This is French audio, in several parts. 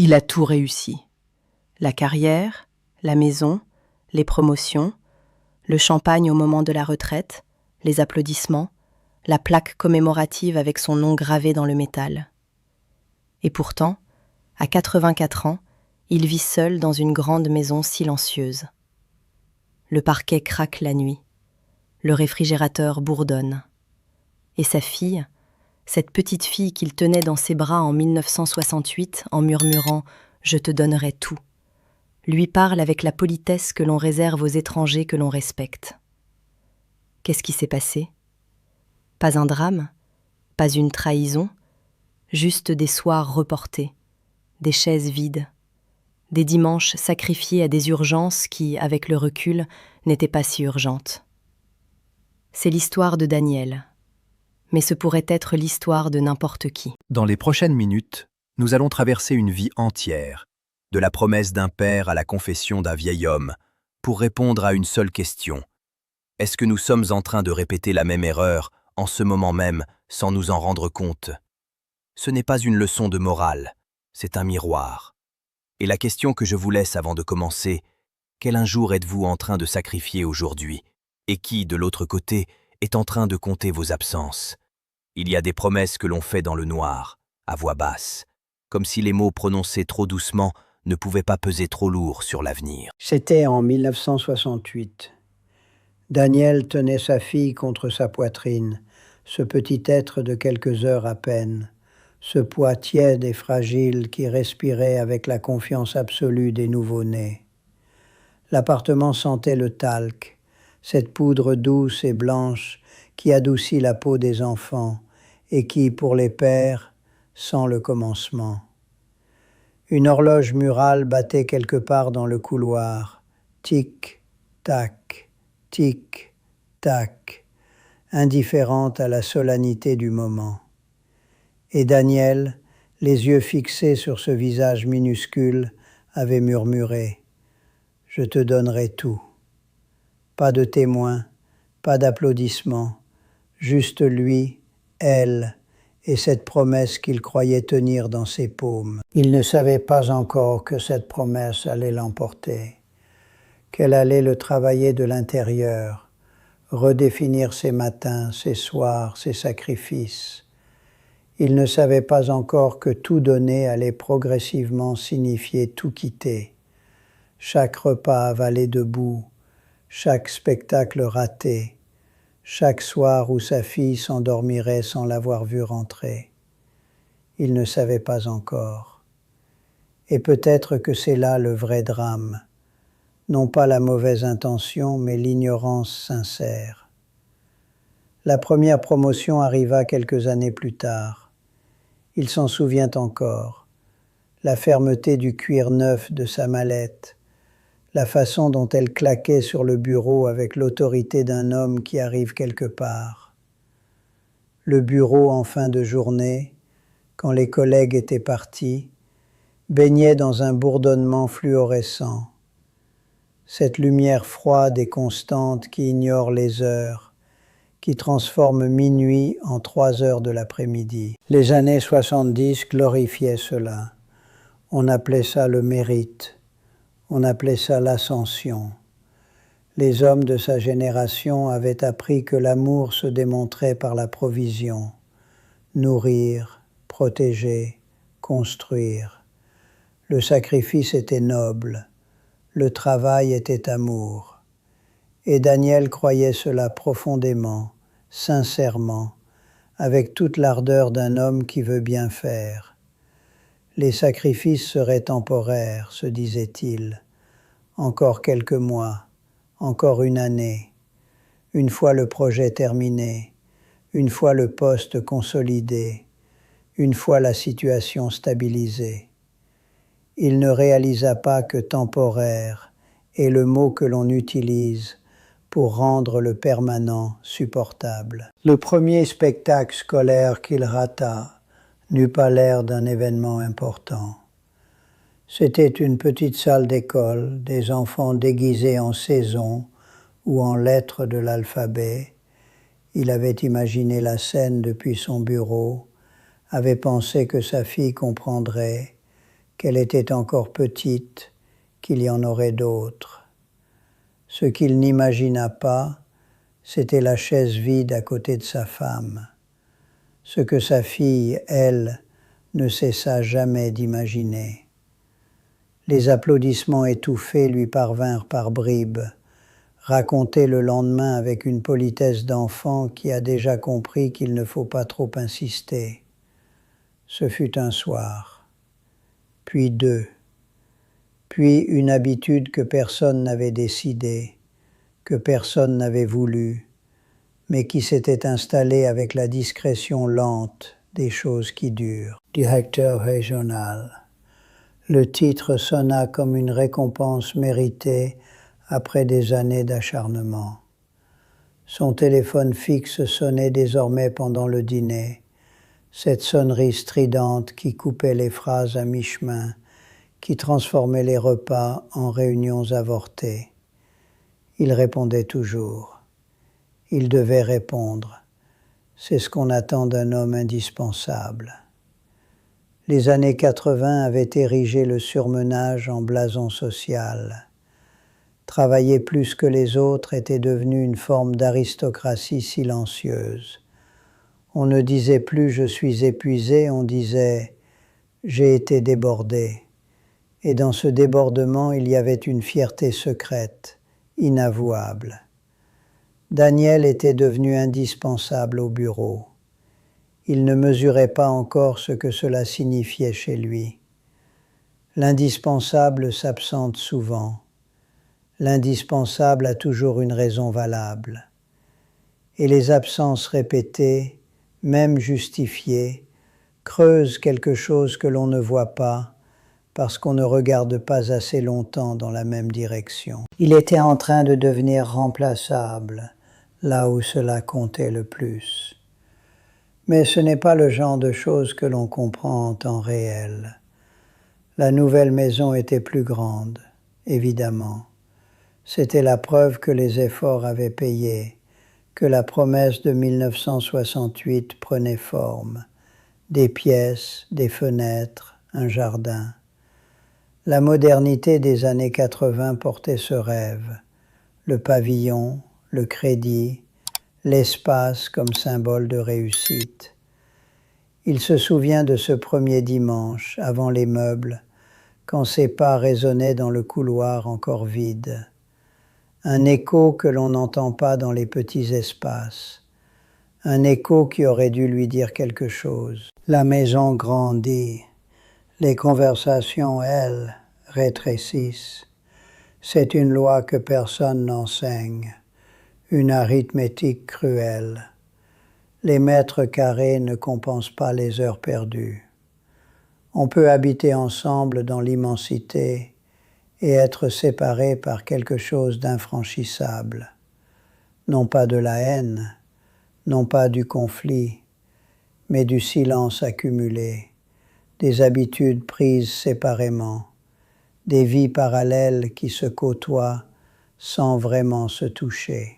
Il a tout réussi. La carrière, la maison, les promotions, le champagne au moment de la retraite, les applaudissements, la plaque commémorative avec son nom gravé dans le métal. Et pourtant, à 84 ans, il vit seul dans une grande maison silencieuse. Le parquet craque la nuit. Le réfrigérateur bourdonne. Et sa fille, cette petite fille qu'il tenait dans ses bras en 1968 en murmurant « Je te donnerai tout », lui parle avec la politesse que l'on réserve aux étrangers que l'on respecte. Qu'est-ce qui s'est passé ? Pas un drame, pas une trahison, juste des soirs reportés, des chaises vides, des dimanches sacrifiés à des urgences qui, avec le recul, n'étaient pas si urgentes. C'est l'histoire de Daniel, mais ce pourrait être l'histoire de n'importe qui. Dans les prochaines minutes, nous allons traverser une vie entière, de la promesse d'un père à la confession d'un vieil homme, pour répondre à une seule question. Est-ce que nous sommes en train de répéter la même erreur en ce moment même sans nous en rendre compte ? Ce n'est pas une leçon de morale, c'est un miroir. Et la question que je vous laisse avant de commencer, quel un jour êtes-vous en train de sacrifier aujourd'hui ? Et qui, de l'autre côté, est en train de compter vos absences ? Il y a des promesses que l'on fait dans le noir, à voix basse, comme si les mots prononcés trop doucement ne pouvaient pas peser trop lourd sur l'avenir. C'était en 1968. Daniel tenait sa fille contre sa poitrine, ce petit être de quelques heures à peine, ce poids tiède et fragile qui respirait avec la confiance absolue des nouveau-nés. L'appartement sentait le talc, cette poudre douce et blanche qui adoucit la peau des enfants et qui, pour les pères, sent le commencement. Une horloge murale battait quelque part dans le couloir. Tic, tac, tic, tac, indifférente à la solennité du moment. Et Daniel, les yeux fixés sur ce visage minuscule, avait murmuré « Je te donnerai tout ». Pas de témoins, pas d'applaudissements, juste lui, elle, et cette promesse qu'il croyait tenir dans ses paumes. Il ne savait pas encore que cette promesse allait l'emporter, qu'elle allait le travailler de l'intérieur, redéfinir ses matins, ses soirs, ses sacrifices. Il ne savait pas encore que tout donner allait progressivement signifier tout quitter. Chaque repas avalé debout, chaque spectacle raté, chaque soir où sa fille s'endormirait sans l'avoir vue rentrer. Il ne savait pas encore. Et peut-être que c'est là le vrai drame, non pas la mauvaise intention, mais l'ignorance sincère. La première promotion arriva quelques années plus tard. Il s'en souvient encore. La fermeté du cuir neuf de sa mallette, la façon dont elle claquait sur le bureau avec l'autorité d'un homme qui arrive quelque part. Le bureau en fin de journée, quand les collègues étaient partis, baignait dans un bourdonnement fluorescent. Cette lumière froide et constante qui ignore les heures, qui transforme minuit en 3 heures de l'après-midi. Les années 70 glorifiaient cela. On appelait ça le mérite. On appelait ça l'ascension. Les hommes de sa génération avaient appris que l'amour se démontrait par la provision. Nourrir, protéger, construire. Le sacrifice était noble. Le travail était amour. Et Daniel croyait cela profondément, sincèrement, avec toute l'ardeur d'un homme qui veut bien faire. Les sacrifices seraient temporaires, se disait-il. Encore quelques mois, encore une année. Une fois le projet terminé, une fois le poste consolidé, une fois la situation stabilisée. Il ne réalisa pas que temporaire est le mot que l'on utilise pour rendre le permanent supportable. Le premier spectacle scolaire qu'il rata n'eut pas l'air d'un événement important. C'était une petite salle d'école, des enfants déguisés en saison ou en lettres de l'alphabet. Il avait imaginé la scène depuis son bureau, avait pensé que sa fille comprendrait, qu'elle était encore petite, qu'il y en aurait d'autres. Ce qu'il n'imagina pas, c'était la chaise vide à côté de sa femme. Ce que sa fille, elle, ne cessa jamais d'imaginer. Les applaudissements étouffés lui parvinrent par bribes, racontés le lendemain avec une politesse d'enfant qui a déjà compris qu'il ne faut pas trop insister. Ce fut un soir, puis deux, puis une habitude que personne n'avait décidée, que personne n'avait voulu, mais qui s'était installée avec la discrétion lente des choses qui durent. Directeur régional. Le titre sonna comme une récompense méritée après des années d'acharnement. Son téléphone fixe sonnait désormais pendant le dîner, cette sonnerie stridente qui coupait les phrases à mi-chemin, qui transformait les repas en réunions avortées. Il répondait toujours. Il devait répondre. C'est ce qu'on attend d'un homme indispensable. Les années 80 avaient érigé le surmenage en blason social. Travailler plus que les autres était devenu une forme d'aristocratie silencieuse. On ne disait plus « je suis épuisé », on disait « j'ai été débordé ». Et dans ce débordement, il y avait une fierté secrète, inavouable. Daniel était devenu indispensable au bureau. Il ne mesurait pas encore ce que cela signifiait chez lui. L'indispensable s'absente souvent. L'indispensable a toujours une raison valable. Et les absences répétées, même justifiées, creusent quelque chose que l'on ne voit pas, parce qu'on ne regarde pas assez longtemps dans la même direction. Il était en train de devenir remplaçable, là où cela comptait le plus. Mais ce n'est pas le genre de choses que l'on comprend en temps réel. La nouvelle maison était plus grande, évidemment. C'était la preuve que les efforts avaient payé, que la promesse de 1968 prenait forme. Des pièces, des fenêtres, un jardin. La modernité des années 80 portait ce rêve. Le pavillon, le crédit, l'espace comme symbole de réussite. Il se souvient de ce premier dimanche, avant les meubles, quand ses pas résonnaient dans le couloir encore vide. Un écho que l'on n'entend pas dans les petits espaces. Un écho qui aurait dû lui dire quelque chose. La maison grandit. Les conversations, elles, rétrécissent. C'est une loi que personne n'enseigne. Une arithmétique cruelle. Les mètres carrés ne compensent pas les heures perdues. On peut habiter ensemble dans l'immensité et être séparés par quelque chose d'infranchissable. Non pas de la haine, non pas du conflit, mais du silence accumulé, des habitudes prises séparément, des vies parallèles qui se côtoient sans vraiment se toucher.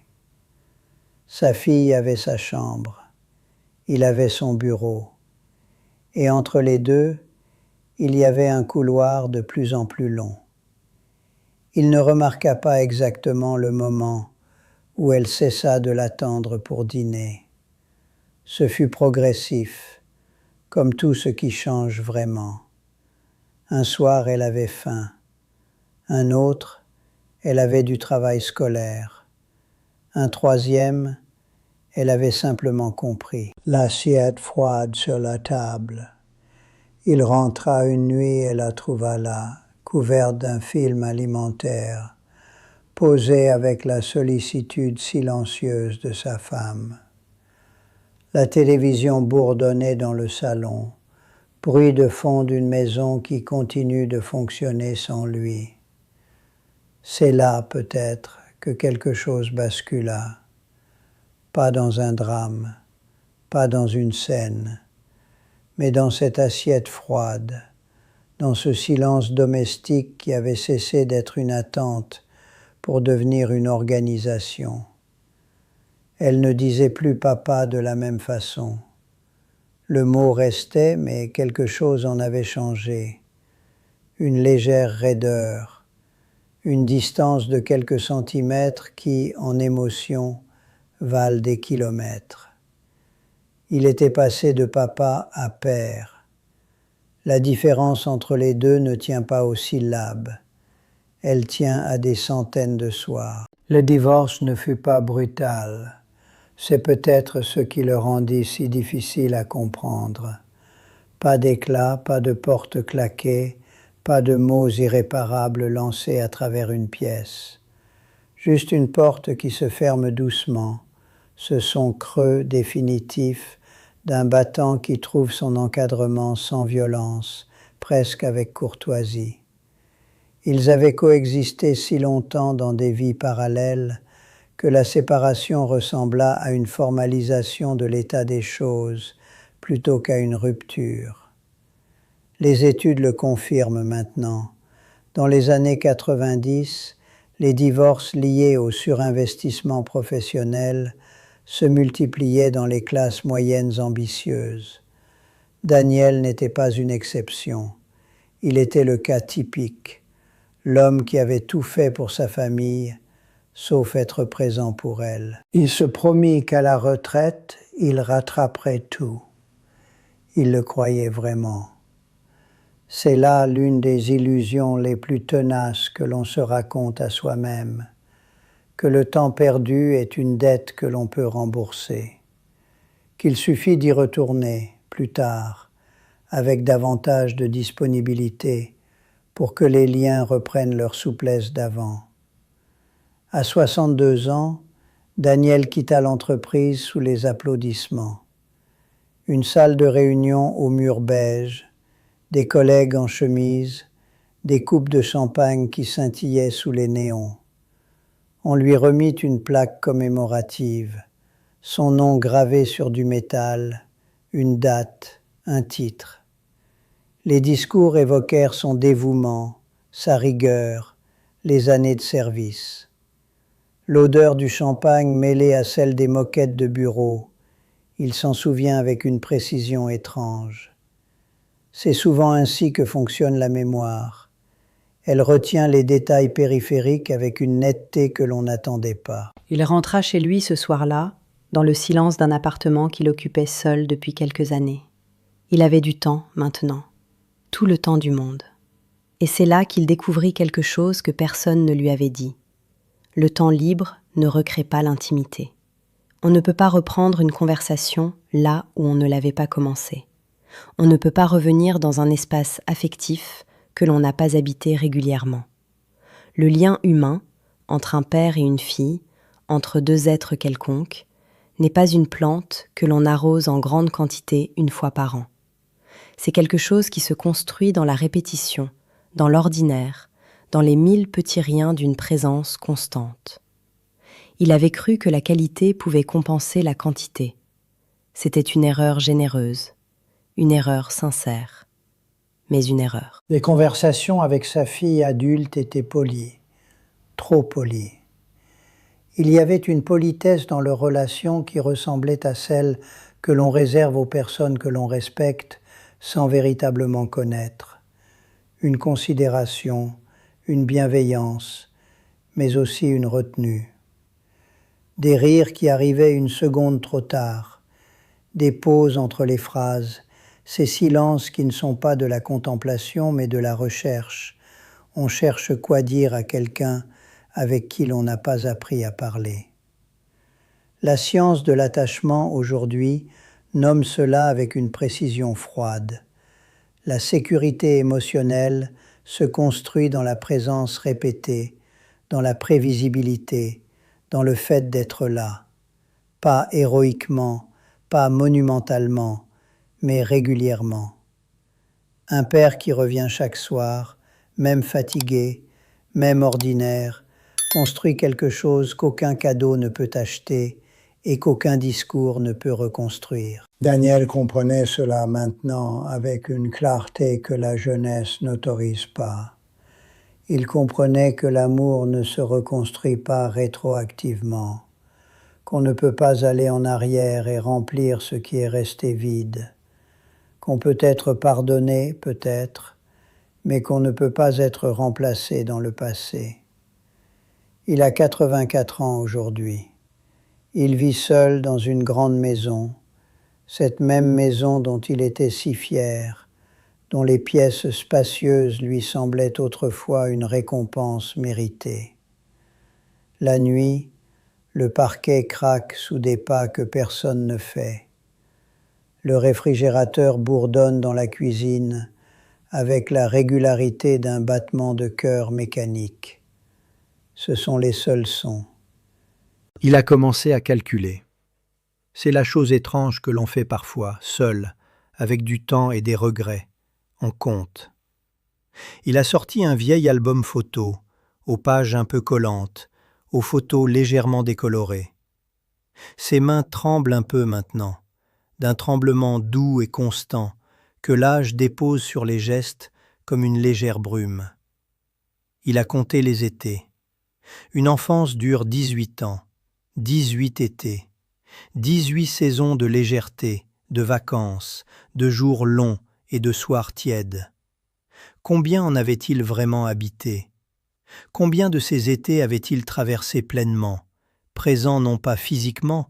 Sa fille avait sa chambre, il avait son bureau, et entre les deux, il y avait un couloir de plus en plus long. Il ne remarqua pas exactement le moment où elle cessa de l'attendre pour dîner. Ce fut progressif, comme tout ce qui change vraiment. Un soir, elle avait faim. Un autre, elle avait du travail scolaire. Un troisième, elle avait simplement compris. L'assiette froide sur la table. Il rentra une nuit et la trouva là, couverte d'un film alimentaire, posée avec la sollicitude silencieuse de sa femme. La télévision bourdonnait dans le salon, bruit de fond d'une maison qui continue de fonctionner sans lui. C'est là, peut-être, que quelque chose bascula. Pas dans un drame, pas dans une scène, mais dans cette assiette froide, dans ce silence domestique qui avait cessé d'être une attente pour devenir une organisation. Elle ne disait plus papa de la même façon. Le mot restait, mais quelque chose en avait changé. une légère raideur, une distance de quelques centimètres qui, en émotion, valent des kilomètres. Il était passé de papa à père. La différence entre les deux ne tient pas aux syllabes, elle tient à des centaines de soirs. Le divorce ne fut pas brutal. C'est peut-être ce qui le rendit si difficile à comprendre. Pas d'éclat, pas de porte claquée, pas de mots irréparables lancés à travers une pièce. Juste une porte qui se ferme doucement, ce son creux définitif d'un battant qui trouve son encadrement sans violence, presque avec courtoisie. Ils avaient coexisté si longtemps dans des vies parallèles que la séparation ressembla à une formalisation de l'état des choses plutôt qu'à une rupture. Les études le confirment maintenant. Dans les années 90, les divorces liés au surinvestissement professionnel se multipliaient dans les classes moyennes ambitieuses. Daniel n'était pas une exception. Il était le cas typique, l'homme qui avait tout fait pour sa famille, sauf être présent pour elle. Il se promit qu'à la retraite, il rattraperait tout. Il le croyait vraiment. C'est là l'une des illusions les plus tenaces que l'on se raconte à soi-même, que le temps perdu est une dette que l'on peut rembourser, qu'il suffit d'y retourner plus tard, avec davantage de disponibilité, pour que les liens reprennent leur souplesse d'avant. À 62 ans, Daniel quitta l'entreprise sous les applaudissements. Une salle de réunion aux murs beige, des collègues en chemise, des coupes de champagne qui scintillaient sous les néons. On lui remit une plaque commémorative, son nom gravé sur du métal, une date, un titre. Les discours évoquèrent son dévouement, sa rigueur, les années de service. L'odeur du champagne mêlée à celle des moquettes de bureau, il s'en souvient avec une précision étrange. C'est souvent ainsi que fonctionne la mémoire. Elle retient les détails périphériques avec une netteté que l'on n'attendait pas. Il rentra chez lui ce soir-là, dans le silence d'un appartement qu'il occupait seul depuis quelques années. Il avait du temps maintenant, tout le temps du monde. Et c'est là qu'il découvrit quelque chose que personne ne lui avait dit. Le temps libre ne recrée pas l'intimité. On ne peut pas reprendre une conversation là où on ne l'avait pas commencée. On ne peut pas revenir dans un espace affectif que l'on n'a pas habité régulièrement. Le lien humain, entre un père et une fille, entre deux êtres quelconques, n'est pas une plante que l'on arrose en grande quantité une fois par an. C'est quelque chose qui se construit dans la répétition, dans l'ordinaire, dans les 1000 petits riens d'une présence constante. Il avait cru que la qualité pouvait compenser la quantité. C'était une erreur généreuse, une erreur sincère, mais une erreur. Les conversations avec sa fille adulte étaient polies, trop polies. Il y avait une politesse dans leurs relations qui ressemblait à celle que l'on réserve aux personnes que l'on respecte sans véritablement connaître. Une considération, une bienveillance, mais aussi une retenue. Des rires qui arrivaient une seconde trop tard, des pauses entre les phrases, ces silences qui ne sont pas de la contemplation mais de la recherche. On cherche quoi dire à quelqu'un avec qui l'on n'a pas appris à parler. La science de l'attachement aujourd'hui nomme cela avec une précision froide. La sécurité émotionnelle se construit dans la présence répétée, dans la prévisibilité, dans le fait d'être là, pas héroïquement, pas monumentalement, mais régulièrement. Un père qui revient chaque soir, même fatigué, même ordinaire, construit quelque chose qu'aucun cadeau ne peut acheter et qu'aucun discours ne peut reconstruire. Daniel comprenait cela maintenant avec une clarté que la jeunesse n'autorise pas. Il comprenait que l'amour ne se reconstruit pas rétroactivement, qu'on ne peut pas aller en arrière et remplir ce qui est resté vide, qu'on peut être pardonné, peut-être, mais qu'on ne peut pas être remplacé dans le passé. Il a 84 ans aujourd'hui. Il vit seul dans une grande maison, cette même maison dont il était si fier, dont les pièces spacieuses lui semblaient autrefois une récompense méritée. La nuit, le parquet craque sous des pas que personne ne fait. Le réfrigérateur bourdonne dans la cuisine avec la régularité d'un battement de cœur mécanique. Ce sont les seuls sons. Il a commencé à calculer. C'est la chose étrange que l'on fait parfois, seul, avec du temps et des regrets. On compte. Il a sorti un vieil album photo, aux pages un peu collantes, aux photos légèrement décolorées. Ses mains tremblent un peu maintenant, d'un tremblement doux et constant que l'âge dépose sur les gestes comme une légère brume. Il a compté les étés. Une enfance dure 18 ans, 18 étés, 18 saisons de légèreté, de vacances, de jours longs et de soirs tièdes. Combien en avait-il vraiment habité? Combien de ces étés avait-il traversé pleinement, présent non pas physiquement,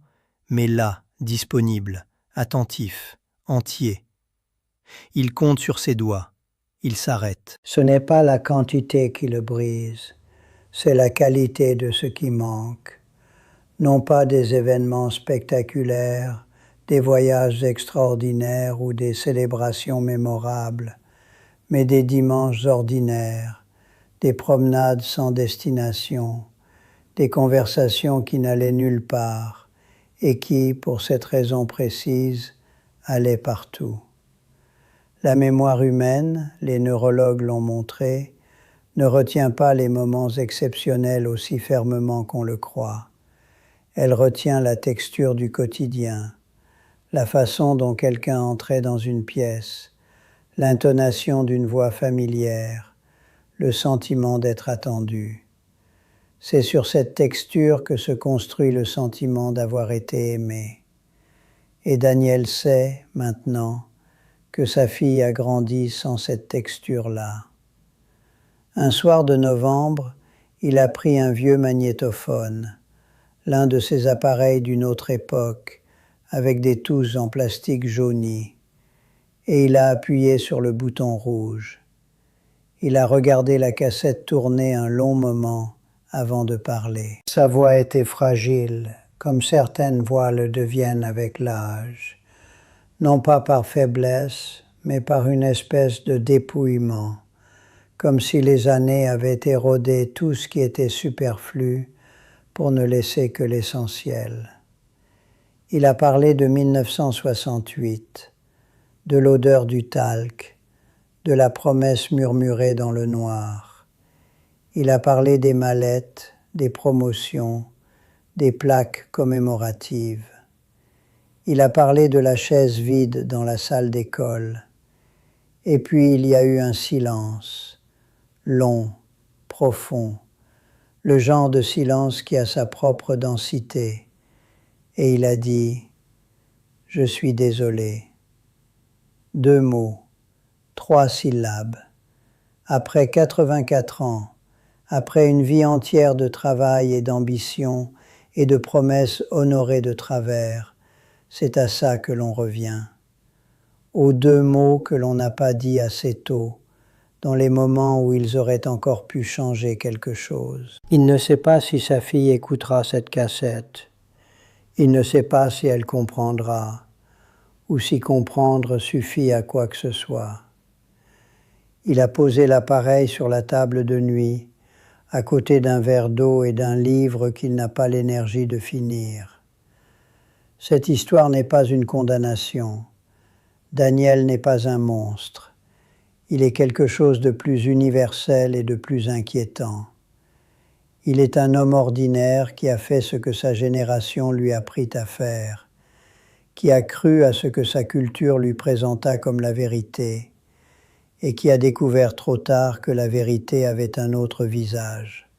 mais là, disponible, attentif, entier? Il compte sur ses doigts, il s'arrête. Ce n'est pas la quantité qui le brise, c'est la qualité de ce qui manque. Non pas des événements spectaculaires, des voyages extraordinaires ou des célébrations mémorables, mais des dimanches ordinaires, des promenades sans destination, des conversations qui n'allaient nulle part et qui, pour cette raison précise, allaient partout. La mémoire humaine, les neurologues l'ont montré, ne retient pas les moments exceptionnels aussi fermement qu'on le croit. Elle retient la texture du quotidien, la façon dont quelqu'un entrait dans une pièce, l'intonation d'une voix familière, le sentiment d'être attendu. C'est sur cette texture que se construit le sentiment d'avoir été aimé. Et Daniel sait, maintenant, que sa fille a grandi sans cette texture-là. Un soir de novembre, il a pris un vieux magnétophone, l'un de ces appareils d'une autre époque, avec des touches en plastique jauni, et il a appuyé sur le bouton rouge. Il a regardé la cassette tourner un long moment avant de parler. Sa voix était fragile, comme certaines voix le deviennent avec l'âge, non pas par faiblesse, mais par une espèce de dépouillement, comme si les années avaient érodé tout ce qui était superflu pour ne laisser que l'essentiel. Il a parlé de 1968, de l'odeur du talc, de la promesse murmurée dans le noir. Il a parlé des mallettes, des promotions, des plaques commémoratives. Il a parlé de la chaise vide dans la salle d'école. Et puis il y a eu un silence, long, profond, le genre de silence qui a sa propre densité. Et il a dit « Je suis désolé ». 2 mots, 3 syllabes. Après 84 ans, après une vie entière de travail et d'ambition et de promesses honorées de travers, c'est à ça que l'on revient. Aux 2 mots que l'on n'a pas dit assez tôt, dans les moments où ils auraient encore pu changer quelque chose. Il ne sait pas si sa fille écoutera cette cassette. Il ne sait pas si elle comprendra, ou si comprendre suffit à quoi que ce soit. Il a posé l'appareil sur la table de nuit, à côté d'un verre d'eau et d'un livre qu'il n'a pas l'énergie de finir. Cette histoire n'est pas une condamnation. Daniel n'est pas un monstre. Il est quelque chose de plus universel et de plus inquiétant. Il est un homme ordinaire qui a fait ce que sa génération lui apprit à faire, qui a cru à ce que sa culture lui présenta comme la vérité, et qui a découvert trop tard que la vérité avait un autre visage.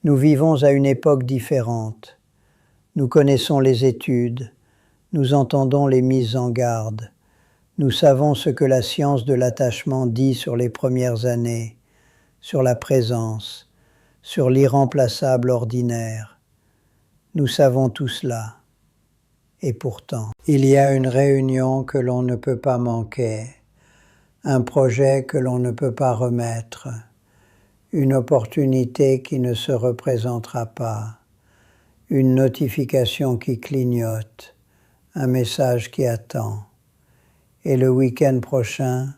Nous vivons à une époque différente. Nous connaissons les études, nous entendons les mises en garde, Nous savons ce que la science de l'attachement dit sur les premières années, sur la présence, sur l'irremplaçable ordinaire. Nous savons tout cela. Et pourtant, il y a une réunion que l'on ne peut pas manquer, un projet que l'on ne peut pas remettre, une opportunité qui ne se représentera pas, une notification qui clignote, un message qui attend. Et le week-end prochain,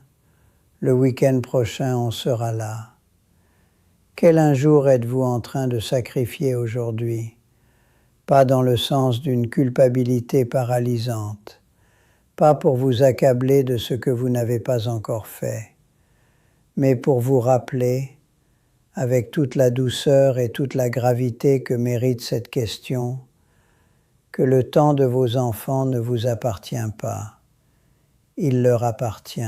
on sera là. Quel un jour êtes-vous en train de sacrifier aujourd'hui? Pas dans le sens d'une culpabilité paralysante, pas pour vous accabler de ce que vous n'avez pas encore fait, mais pour vous rappeler, avec toute la douceur et toute la gravité que mérite cette question, que le temps de vos enfants ne vous appartient pas. Il leur appartient,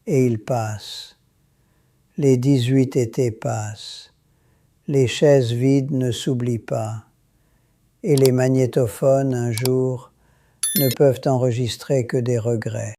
et il passe. Les 18 étés passent, les chaises vides ne s'oublient pas, et les magnétophones, un jour, ne peuvent enregistrer que des regrets.